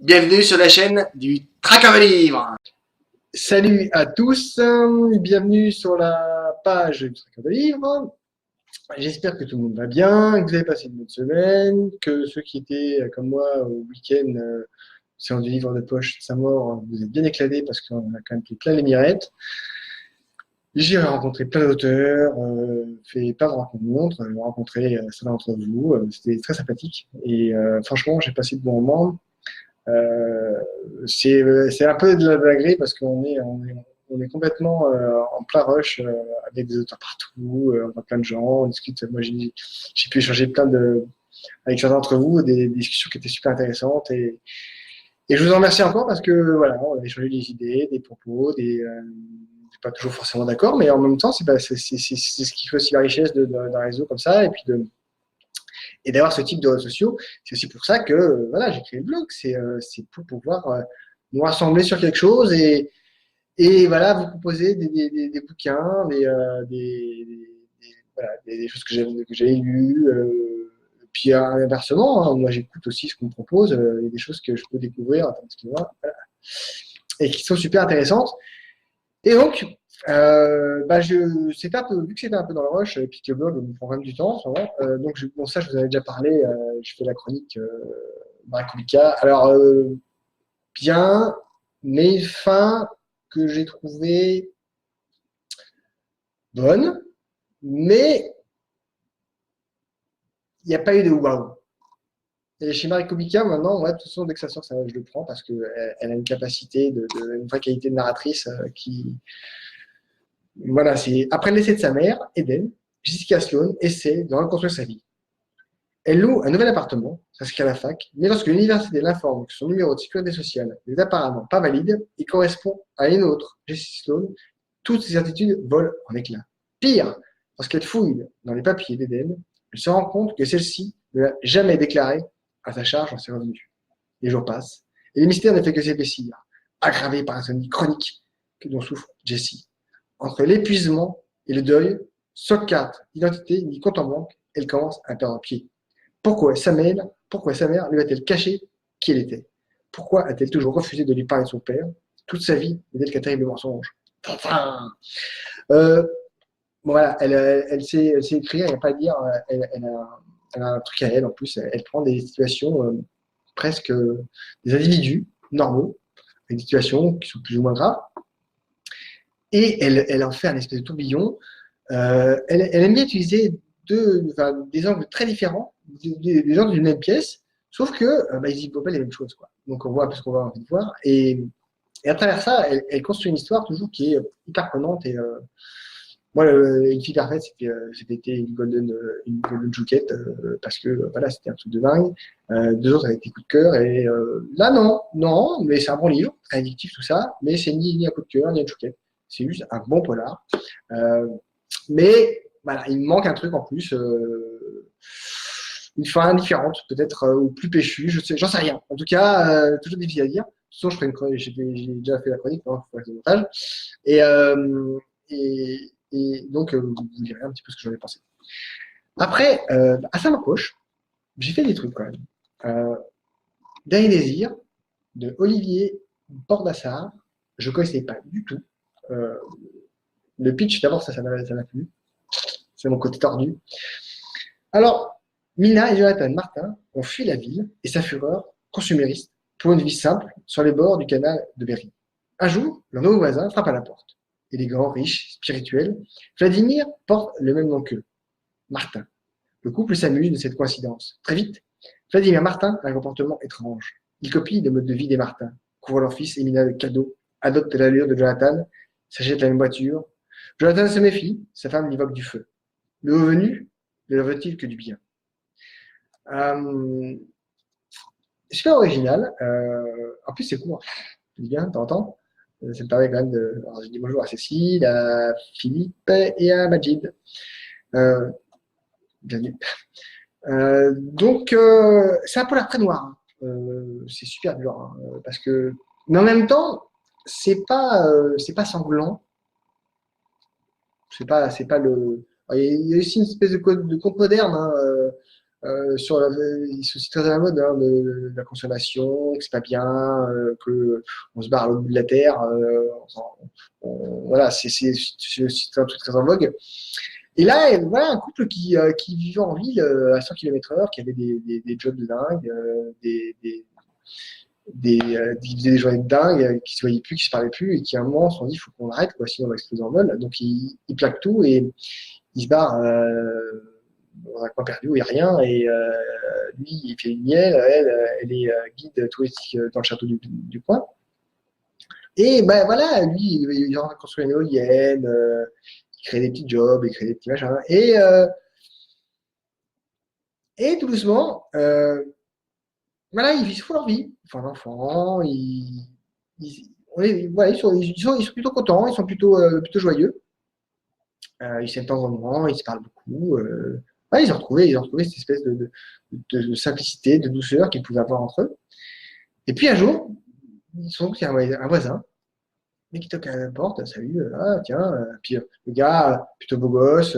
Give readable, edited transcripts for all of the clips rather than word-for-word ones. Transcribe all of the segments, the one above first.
Bienvenue sur la chaîne du Trac à Livre. Salut à tous, bienvenue sur la page du Trac à Livre. J'espère que tout le monde va bien, que vous avez passé une bonne semaine, que ceux qui étaient comme moi au week-end, séance du livre de poche de Saint-Maur, vous êtes bien éclatés parce qu'on a quand même fait plein les mirettes. J'ai rencontré plein d'auteurs, fait plein de rencontres, rencontré certains d'entre vous, c'était très sympathique et franchement j'ai passé de bons moments. Euh, c'est un peu de la blaguerie parce qu'on est complètement en plein rush avec des auteurs partout, on voit plein de gens, on discute. Moi, j'ai pu échanger avec certains d'entre vous, des discussions qui étaient super intéressantes et je vous en remercie encore parce que voilà, on a échangé des idées, des propos, pas toujours forcément d'accord, mais en même temps, c'est ce qui fait aussi la richesse d'un réseau comme ça et d'avoir ce type de réseaux sociaux. C'est aussi pour ça que voilà, j'ai créé le blog. C'est pour pouvoir nous rassembler sur quelque chose et voilà, vous proposer des bouquins, voilà, des choses que j'ai lues. Puis inversement, hein, moi j'écoute aussi ce qu'on me propose. Il y a des choses que je peux découvrir, attends, excusez-moi, voilà, et qui sont super intéressantes. Et donc, vu que c'était un peu dans le rush, et puis que le blog me prend quand même du temps en ce moment, bon, ça, je vous en avais déjà parlé, je fais la chronique Maracubica. Alors, bien, mais une fin que j'ai trouvée bonne, mais il n'y a pas eu de waouh. Et chez Maracubica, maintenant, ouais, de toute façon, dès que ça sort, ça, je le prends parce qu'elle a une capacité, une vraie qualité de narratrice qui, voilà, c'est après le décès de sa mère, Eden, Jessica Sloan essaie de reconstruire sa vie. Elle loue un nouvel appartement, s'inscrit à la fac, mais lorsque l'université l'informe que son numéro de sécurité sociale n'est apparemment pas valide et correspond à une autre, Jessica Sloan, toutes ses certitudes volent en éclats. Pire, lorsqu'elle fouille dans les papiers d'Eden, elle se rend compte que celle-ci ne l'a jamais déclaré à sa charge dans ses revenus. Les jours passent, et le mystère ne fait que s'épaissir, aggravé par l'insomnie chronique dont souffre Jessie. Entre l'épuisement et le deuil, sans carte d'identité ni compte en banque, elle commence à perdre pied. Pourquoi sa mère lui a-t-elle caché qui elle était? Pourquoi a-t-elle toujours refusé de lui parler de son père? Toute sa vie n'est-elle qu'un terrible mensonge? Enfin, euh, voilà, elle sait écrire, il n'y a pas à dire, elle a un truc à elle en plus, elle prend des situations presque des individus normaux, avec des situations qui sont plus ou moins graves, et elle en fait un espèce de tourbillon. Elle aime bien utiliser des angles très différents, des gens d'une même pièce, sauf que ils n'y voient pas les mêmes choses, quoi. Donc on voit un peu ce qu'on va envie de voir, et à travers ça, elle construit une histoire toujours qui est hyper prenante. Et moi, une fille parfaite, c'était été une golden chouquette parce que voilà, c'était un truc de dingue. Deux autres avaient été coup de cœur, et là non, mais c'est un bon livre, très addictif tout ça, mais c'est ni un coup de cœur ni une chouquette. C'est juste un bon polar. Euh, mais voilà, il me manque un truc en plus, une fin différente, peut-être, ou plus péchue, j'en sais rien. En tout cas, toujours difficile à dire. De toute façon, je ferai une chronique, j'ai déjà fait la chronique, il faut faire le montage. Et, donc, vous direz un petit peu ce que j'en ai pensé. Après, à ça m'approche, j'ai fait des trucs quand même. Dernier désir de Olivier Bordassar, je ne connaissais pas du tout. Euh, le pitch, d'abord, ça m'a plu. C'est mon côté tordu. Alors, Mina et Jonathan Martin ont fui la ville et sa fureur consumériste pour une vie simple sur les bords du canal de Berry. Un jour, leur nouveau voisin frappe à la porte. Élégant, riche, spirituel, Vladimir porte le même nom qu'eux, Martin. Le couple s'amuse de cette coïncidence. Très vite, Vladimir Martin a un comportement étrange. Il copie le mode de vie des Martins, couvre leur fils et Mina de cadeaux, adopte l'allure de Jonathan, s'achète la même voiture. Jonathan se méfie, sa femme lui évoque du feu. Le haut venu ne leur veut-il que du bien? Euh, Super original. En plus, c'est court. C'est bien, t'entends? Ça me permet quand même de. Alors, je dis bonjour à Cécile, à Philippe et à Majid. Euh, Bienvenue. C'est un polar très noir, hein. C'est super dur, hein, parce que. Mais en même temps, c'est pas sanglant. C'est pas le. Il y a aussi une espèce de conte moderne, hein, sur ils sont aussi très à la mode hein, de la consommation, que c'est pas bien, que on se barre à l'autre bout de la terre. Voilà, c'est un truc très en vogue. Et là, voilà un couple qui vivait en ville à 100 km/h, qui avait des jobs de dingue, qui faisaient des journées de dingue, qui se voyaient plus, qui se parlaient plus, et qui à un moment se sont dit, il faut qu'on arrête, quoi, sinon on va exploser en vol. Donc ils plaquent tout et ils se barrent dans un coin perdu où il n'y a rien. Et lui, il fait du miel, elle est guide touristique dans le château du coin. Et ben voilà, lui, il a construit une éolienne, il crée des petits jobs, il crée des petits machins. Et tout doucement, voilà, ils font leur vie. Ils font un enfant, voilà, ils sont plutôt contents, ils sont plutôt joyeux. Ils s'aiment de temps en temps, ils se parlent beaucoup. Ouais, ils ont retrouvé cette espèce de simplicité, de douceur qu'ils pouvaient avoir entre eux. Et puis un jour, ils sont qu'il y a un voisin, mais qui toque à la porte, salut, ah, tiens, puis le gars, plutôt beau gosse,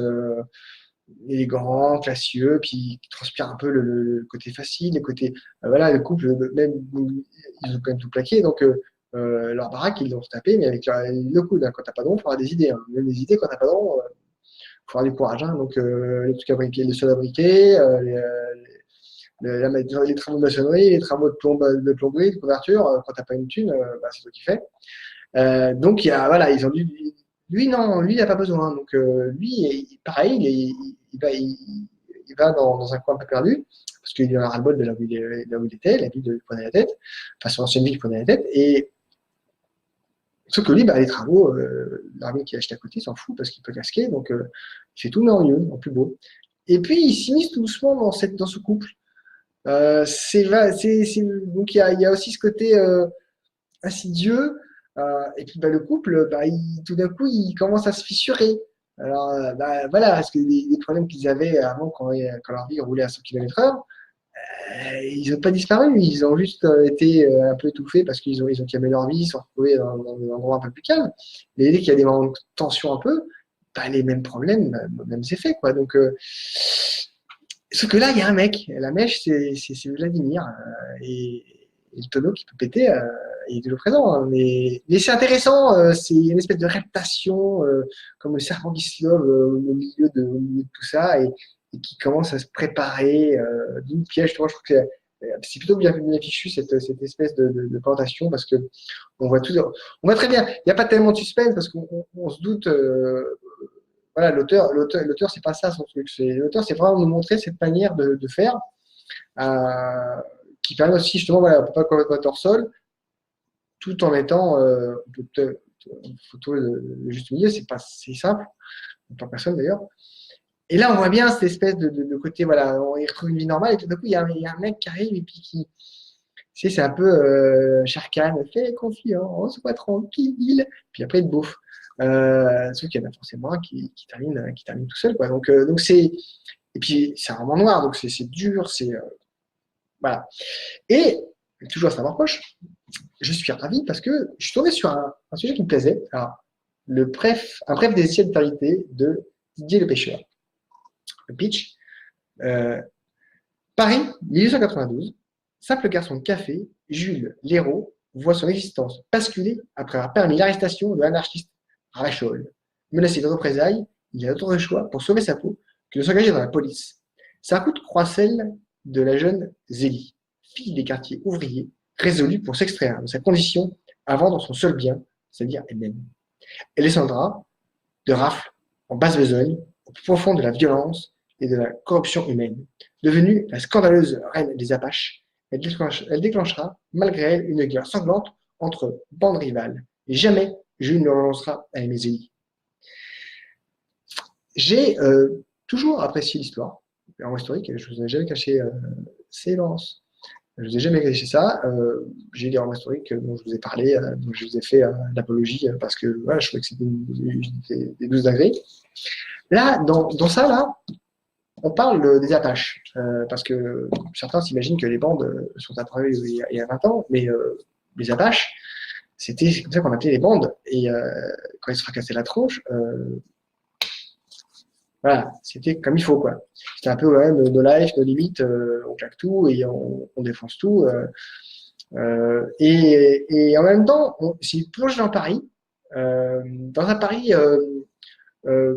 élégant, classieux, puis qui transpire un peu le côté facile, le côté, voilà, le couple, même, ils ont quand même tout plaqué, donc leur baraque, ils l'ont retapé, mais avec le coude, hein. Quand t'as pas de rond, il faut avoir des idées, hein. Même des idées, quand t'as pas de rond, faut avoir du courage, hein. Donc, les trucs à briquer, les sols à briquer, les travaux de maçonnerie, les travaux de plomberie, de couverture, quand t'as pas une thune, bah, c'est toi qui fais. Donc, voilà, ils ont dû. Lui, non, lui, il n'a pas besoin. Donc, lui, pareil, il va dans un coin un peu perdu, parce qu'il en a ras-le-bol de là où il était, la ville de lui prenait la tête, enfin, son ancienne ville prenait la tête. Et sauf que lui, bah, les travaux, l'armée qui est acheté à côté, il s'en fout parce qu'il peut casquer, donc il fait tout mais en mieux, en plus beau. Et puis, il s'immisce tout doucement dans ce couple. Donc, il y a aussi ce côté insidieux. Et puis bah, le couple, bah, tout d'un coup, il commence à se fissurer. Alors bah, voilà, parce que les problèmes qu'ils avaient avant quand leur vie roulait à 100 km/h, ils n'ont pas disparu, ils ont juste été un peu étouffés parce ils ont calmé leur vie, ils se sont retrouvés dans un endroit un peu plus calme. Mais dès qu'il y a des moments de tension un peu, bah, les mêmes problèmes, mêmes effets, quoi. Donc, sauf que là, il y a un mec, la mèche, c'est Vladimir, et le tonneau qui peut péter, il est toujours présent, hein. Mais c'est intéressant, c'est une espèce de reptation, comme le serpent qui se love au milieu de tout ça, et qui commence à se préparer d'une piège. Moi, je trouve que c'est plutôt bien fichu, cette espèce de plantation, parce que on voit tout, on voit très bien, il n'y a pas tellement de suspense, parce qu'on se doute, voilà, l'auteur, c'est pas ça son truc. L'auteur, c'est vraiment nous montrer cette manière de faire, euh, qui permet aussi, justement, voilà, on ne peut pas complètement être hors sol, tout en mettant une photo le juste milieu, c'est pas si simple, pour personne d'ailleurs. Et là, on voit bien cette espèce de côté, voilà, on y retrouve une vie normale, et tout d'un coup, il y a un mec qui arrive, et puis qui, tu sais, c'est un peu Sharkan, fais confiance, sois tranquille, puis après, il te bouffe. Sauf qu'il y en a forcément un qui termine tout seul, quoi. Donc c'est, et puis c'est un roman noir, donc c'est dur, voilà. Et toujours à savoir poche, je suis ravi parce que je suis tombé sur un sujet qui me plaisait. Alors, un bref des essais de vérité de Didier le Pêcheur. Le pitch, Paris, 1892, simple garçon de café, Jules Léraud voit son existence basculer après avoir permis l'arrestation de l'anarchiste Ravachol. Menacé de représailles, il a d'autre choix pour sauver sa peau que de s'engager dans la police. Ça coûte croit celle de la jeune Zélie, fille des quartiers ouvriers, résolue pour s'extraire de sa condition à vendre son seul bien, c'est-à-dire elle-même. Elle descendra de rafle en basse besogne, au plus profond de la violence et de la corruption humaine. Devenue la scandaleuse reine des Apaches, elle déclenchera, malgré elle, une guerre sanglante entre bandes rivales. Et jamais Jules ne renoncera à aimer Zélie. J'ai toujours apprécié l'histoire, en historique, je ne vous ai jamais caché ces lances. Je ne vous ai jamais caché ça. J'ai des romans historiques dont je vous ai parlé, dont je vous ai fait l'apologie, parce que voilà, je trouvais que c'était des 12 degrés. Là, dans ça, là, on parle des Apaches, parce que certains s'imaginent que les bandes sont apparues il y a 20 ans, mais les Apaches, c'est comme ça qu'on appelait les bandes. Et quand ils se fracassaient la tronche, Voilà, c'était comme il faut, quoi. C'était un peu, ouais, nos lives, nos limites, on claque tout et on défonce tout. Et en même temps, on s'est plongé dans Paris, dans un Paris, euh,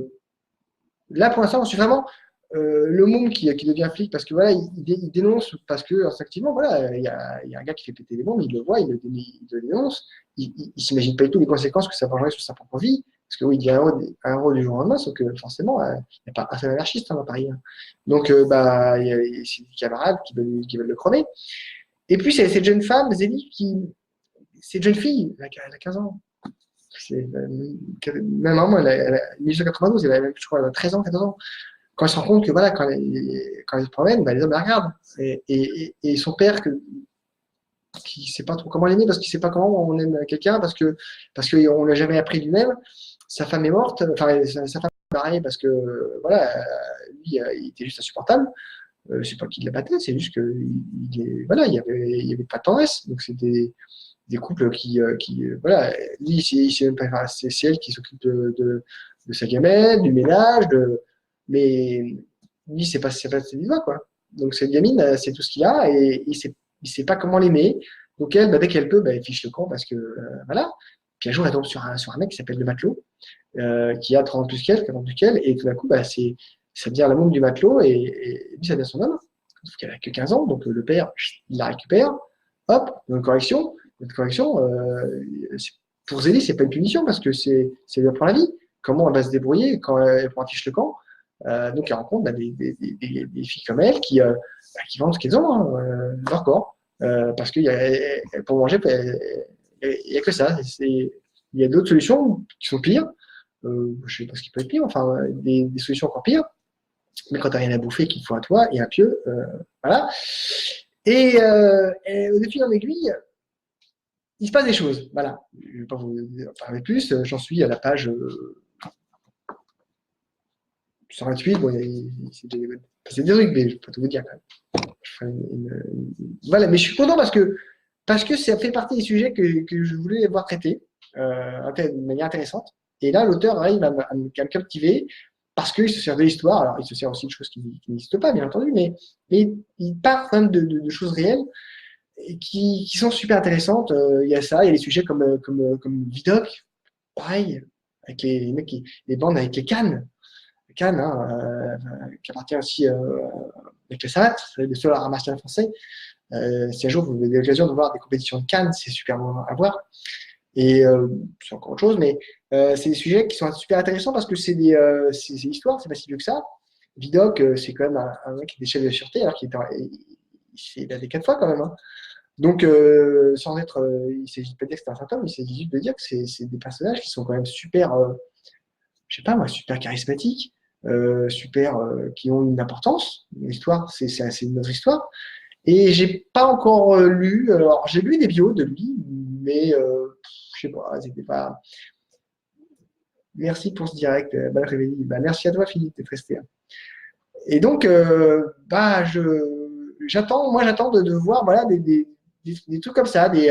là pour l'instant, je suis vraiment le monde qui devient flic parce que voilà, il dénonce parce que instinctivement, voilà, il y a un gars qui fait péter les bombes, il le voit, il le dénonce, il s'imagine pas du tout les conséquences que ça va avoir sur sa propre vie. Parce que oui, il devient un héros du jour au lendemain, sauf que forcément, il n'y a pas un seul anarchiste dans Paris. Hein. Donc, bah, il y a ses camarades qui veulent le crever. Et puis, c'est cette jeune femme, Zélie, cette jeune fille, elle a 15 ans. Même maman, 1992, elle a même, je crois, elle a 13 ans, 14 ans. Quand elle se rend compte que, voilà, quand elle se promène, bah, les hommes la regardent. Et son père, qui ne sait pas trop comment l'aimer, parce qu'il ne sait pas comment on aime quelqu'un, parce qu'on ne l'a jamais appris lui-même. Sa femme est morte, enfin, sa femme est pareil, parce que, voilà, lui, il était juste insupportable. C'est pas qu'il la battait, c'est juste que voilà, il y avait pas de tendresse. Donc c'était des couples voilà, lui, c'est même pas, enfin, c'est elle qui s'occupe de sa gamelle, du ménage, mais lui, c'est pas ses doigts, quoi. Donc cette gamine, c'est tout ce qu'il a et il sait pas comment l'aimer. Donc elle, bah, dès qu'elle peut, bah, elle fiche le camp parce que voilà. Puis un jour, elle tombe sur un mec qui s'appelle le matelot, qui a 30 ans plus qu'elle, 40 ans plus qu'elle, et tout d'un coup, bah, ça devient l'amour du matelot et lui, ça devient son homme. Sauf qu'elle a que 15 ans, donc le père, il la récupère, hop, dans une correction. Une correction, pour Zélie, c'est pas une punition parce que c'est bien pour la vie. Comment elle va se débrouiller quand elle prend fiche le camp. Donc elle rencontre bah, des filles comme elle qui vendent ce qu'elles ont, hein, leur corps. Parce que pour manger, il n'y a que ça. Il y a d'autres solutions qui sont pires. Je ne sais pas ce qui peut être pire, enfin, des solutions encore pires. Mais quand tu n'as rien à bouffer, qu'il te faut un toit et un pieu, voilà. Et au fil en aiguille, il se passe des choses. Voilà. Je ne vais pas vous en parler plus. J'en suis à la page 128. Bon, c'est des trucs, mais je ne vais pas tout vous dire quand même. Voilà, mais je suis content parce que ça fait partie des sujets que je voulais voir traités de manière intéressante. Et là, l'auteur arrive à me captiver parce qu'il se sert de l'histoire. Alors, il se sert aussi de choses qui n'existent pas, bien entendu, mais il part quand même de choses réelles et qui sont super intéressantes. Il y a ça, il y a des sujets comme Vidocq, pareil, avec les bandes avec les cannes. Cannes, hein, qui appartient aussi avec les SAT, les seuls à ramasser en français. Si un jour vous avez l'occasion de voir des compétitions de Cannes, c'est super bon à voir. Et c'est encore autre chose, mais c'est des sujets qui sont super intéressants parce que c'est l'histoire, c'est pas si vieux que ça. Vidocq, c'est quand même un mec qui est chef de sûreté, alors il a des 4 fois quand même. Hein. Donc, sans être, il ne s'agit pas de dire que c'est un fantôme, il s'agit juste de dire que c'est des personnages qui sont quand même super, je sais pas moi, super charismatiques, qui ont une importance. L'histoire, c'est notre histoire. Et j'ai pas encore lu, alors j'ai lu des bios de lui, mais je sais pas, c'était pas. Merci pour ce direct, bah, Réveille. Bah, merci à toi, Philippe, d'être resté. Hein. Et donc, bah, j'attends de voir voilà, des trucs comme ça, des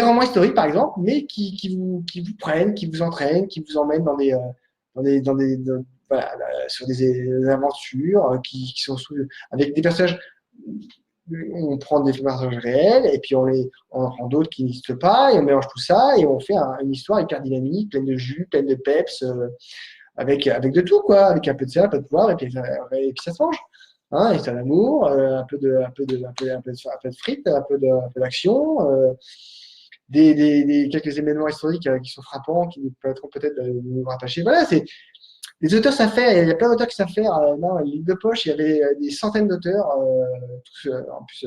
romans historiques par exemple, mais qui vous prennent, qui vous entraînent, qui vous emmènent voilà, sur des aventures qui sont avec des personnages. On prend des personnages réels et puis on en prend d'autres qui n'existent pas et on mélange tout ça et on fait une histoire hyper dynamique, pleine de jus, pleine de peps, avec de tout quoi, avec un peu de sel, un peu de poivre et puis ça se mange. Hein, et c'est l'amour, un peu de frites, un peu d'action, quelques événements historiques qui sont frappants, qui nous permettront peut-être de nous rattacher. Voilà, les auteurs savent faire, il y a plein d'auteurs qui savent faire. Non, livre de poche, il y avait des centaines d'auteurs. En plus,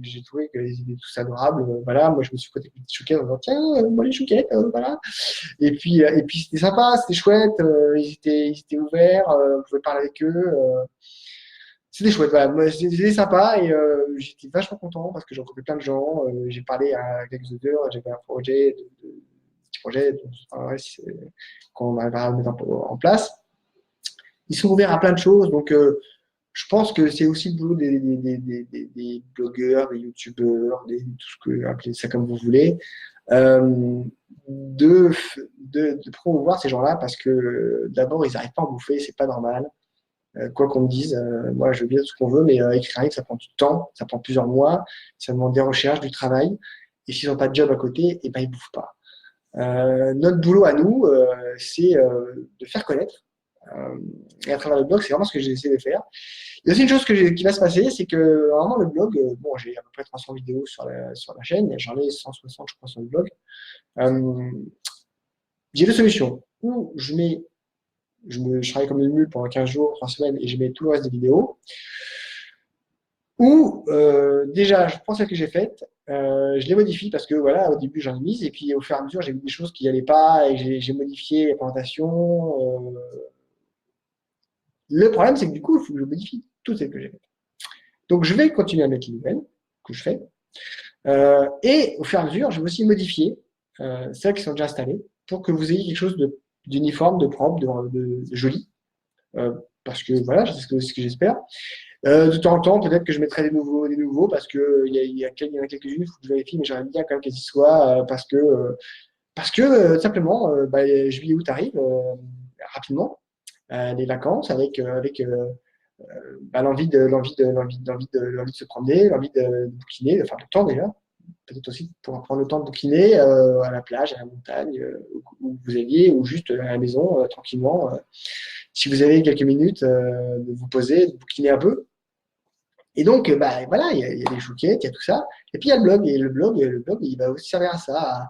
j'ai trouvé qu'ils étaient tous adorables. Voilà, moi, je me suis côté petite chouquette en disant, tiens, moi, les chouquettes, voilà. Et puis c'était sympa, c'était chouette. Ils étaient ouverts, on pouvait parler avec eux. C'était chouette, voilà. Moi, c'était sympa et j'étais vachement content parce que j'ai rencontré plein de gens. J'ai parlé à quelques auteurs, j'avais un projet, petit projet, enfin, ouais, qu'on arrivera à mettre en place. Ils sont ouverts à plein de choses, donc je pense que c'est aussi le boulot des blogueurs, des youtubeurs, tout ce que appelez ça comme vous voulez, de promouvoir ces gens-là parce que d'abord, ils n'arrivent pas à en bouffer, c'est pas normal. Quoi qu'on me dise, moi je veux bien tout ce qu'on veut, mais écrire un livre, ça prend du temps, ça prend plusieurs mois, ça demande des recherches, du travail. Et s'ils n'ont pas de job à côté, eh ben, ils ne bouffent pas. Notre boulot à nous, c'est de faire connaître. Et à travers le blog, c'est vraiment ce que j'ai essayé de faire. Il y a aussi une chose qui va se passer, c'est que vraiment le blog, bon, j'ai à peu près 300 vidéos sur la chaîne, j'en ai 160, je crois, sur le blog. Euh, j'ai deux solutions. Ou je travaille comme une mule pendant 15 jours, 3 semaines, et je mets tout le reste des vidéos. Ou déjà, je prends celle que j'ai faite, je les modifie parce que voilà, au début j'en ai mise, et puis au fur et à mesure j'ai vu des choses qui n'allaient pas, et j'ai modifié la présentation. Le problème, c'est que du coup, il faut que je modifie toutes celles que j'ai faites. Donc je vais continuer à mettre les nouvelles que je fais. Et au fur et à mesure, je vais aussi modifier celles qui sont déjà installées pour que vous ayez quelque chose d'uniforme, de propre, de joli. Parce que voilà, c'est ce que j'espère. De temps en temps, peut-être que je mettrai des nouveaux parce que il y en a quelques-unes, il faut que je vérifie, mais j'aimerais bien quand même qu'elles y soient parce que simplement, juillet août arrive rapidement, les vacances avec l'envie de se promener, l'envie de bouquiner, enfin le temps déjà, peut-être aussi pour prendre le temps de bouquiner à la plage, à la montagne, où vous alliez, ou juste à la maison, tranquillement. Si vous avez quelques minutes, de vous poser, de bouquiner un peu. Et donc, voilà, il y a les chouquettes, il y a tout ça. Et puis il y a le blog, et le blog, il va aussi servir à ça,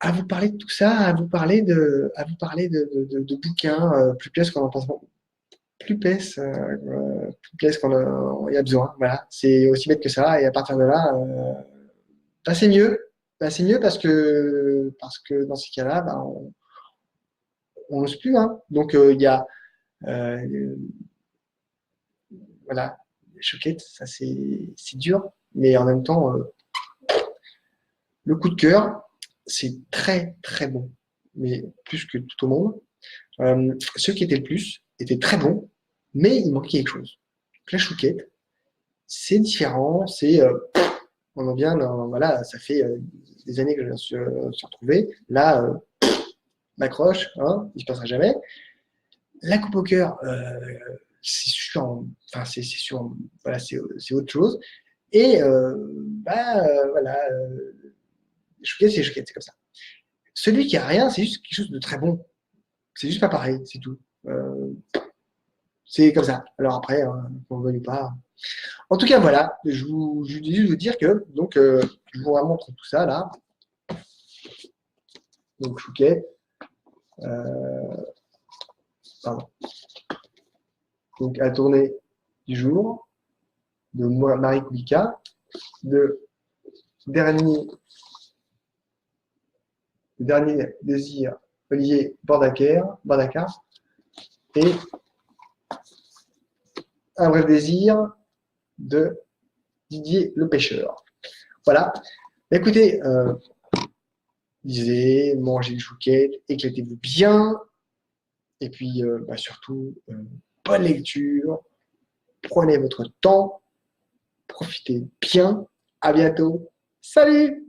à vous parler de tout ça, à vous parler de bouquins plus plaisent qu'on en pense, plus plaisent il y a besoin. Voilà, c'est aussi bête que ça. Et à partir de là, c'est mieux. C'est mieux parce que dans ces cas-là, on n'ose plus. Hein. Donc, il y a euh, voilà, les choquettes, ça c'est dur, mais en même temps, le coup de cœur, c'est très très bon, mais plus que tout au monde. Ceux qui étaient le plus étaient très bons, mais il manquait quelque chose. Donc, la chouquette, c'est différent, on en vient, voilà, ça fait des années que je me suis retrouvé. Là, m'accroche, hein, il se passera jamais. La coupe au cœur, c'est sûr, enfin c'est sûr, voilà, c'est autre chose. Et voilà, chouquette, c'est comme ça. Celui qui a rien, c'est juste quelque chose de très bon. C'est juste pas pareil, c'est tout. C'est comme ça. Alors après, on veut ou pas. En tout cas, voilà, je voulais juste vous dire que donc je vous montre tout ça là. Donc chouquet, pardon. Donc à tourner du jour de Marie Koulika, de dernier, dernier désir Olivier Bordacar et un bref désir de Didier le pêcheur. Voilà. Écoutez, lisez, mangez une chouquette, éclatez-vous bien. Et puis, surtout, bonne lecture. Prenez votre temps. Profitez bien. À bientôt. Salut!